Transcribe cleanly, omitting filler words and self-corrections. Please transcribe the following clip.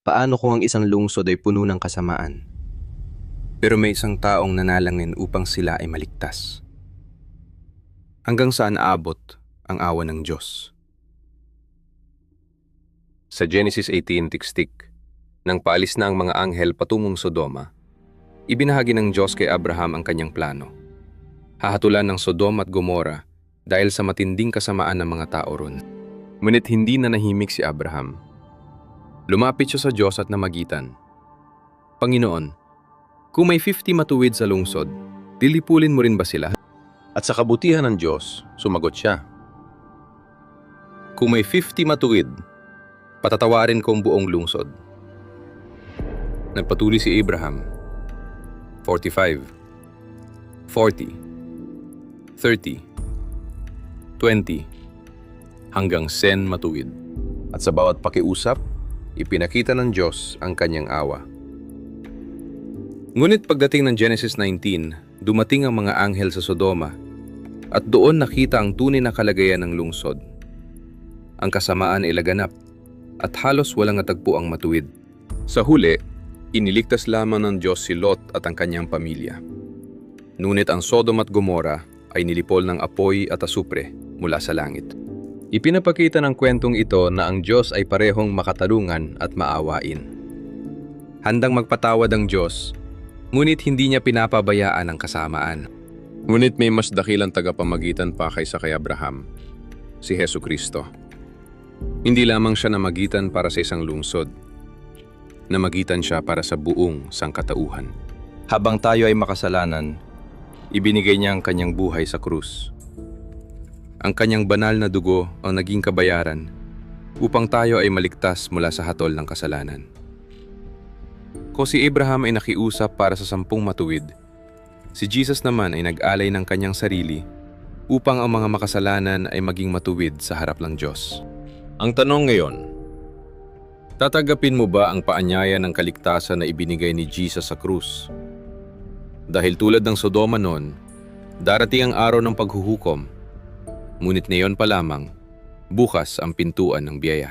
Paano kung ang isang lungsod ay puno ng kasamaan? Pero may isang taong nanalangin upang sila ay maligtas. Hanggang saan aabot ang awa ng Diyos? Sa Genesis 18 tikstik, nang paalis na ang mga anghel patungong Sodoma, ibinahagi ng Diyos kay Abraham ang kanyang plano. Hahatulan ng Sodoma at Gomora dahil sa matinding kasamaan ng mga tao ron. Ngunit hindi na nahimik si Abraham. Lumapit siya sa Diyos at namagitan. Panginoon, kung may 50 matuwid sa lungsod, lilipulin mo rin ba sila? At sa kabutihan ng Diyos, sumagot siya. Kung may 50 matuwid, patatawarin ko ang buong lungsod. Nagpatuloy si Abraham. 45, 40, 30, 20, hanggang 10 matuwid. At sa bawat pakiusap, ipinakita ng Diyos ang kanyang awa. Ngunit pagdating ng Genesis 19, dumating ang mga anghel sa Sodoma at doon nakita ang tunay na kalagayan ng lungsod. Ang kasamaan ay laganap at halos walang natagpo ang matuwid. Sa huli, iniligtas lamang ng Diyos si Lot at ang kanyang pamilya. Ngunit ang Sodom at Gomora ay nilipol ng apoy at asupre mula sa langit. Ipinapakita ng kwentong ito na ang Diyos ay parehong makatarungan at maawain. Handang magpatawad ang Diyos, ngunit hindi niya pinapabayaan ang kasamaan. Ngunit may mas dakilang tagapamagitan pa kaysa kay Abraham, si Hesukristo. Hindi lamang siya namagitan para sa isang lungsod, namagitan siya para sa buong sangkatauhan. Habang tayo ay makasalanan, Ibinigay niya ang kanyang buhay sa krus. Ang kanyang banal na dugo ang naging kabayaran upang tayo ay maligtas mula sa hatol ng kasalanan. Kung si Abraham ay nakiusap para sa 10 matuwid, si Jesus naman ay nag-alay ng kanyang sarili upang ang mga makasalanan ay maging matuwid sa harap ng Diyos. Ang tanong ngayon, tatanggapin mo ba ang paanyaya ng kaligtasan na ibinigay ni Jesus sa krus? Dahil tulad ng Sodoma noon, darating ang araw ng paghuhukom, ngunit ngayon pa lamang, bukas ang pintuan ng biyaya.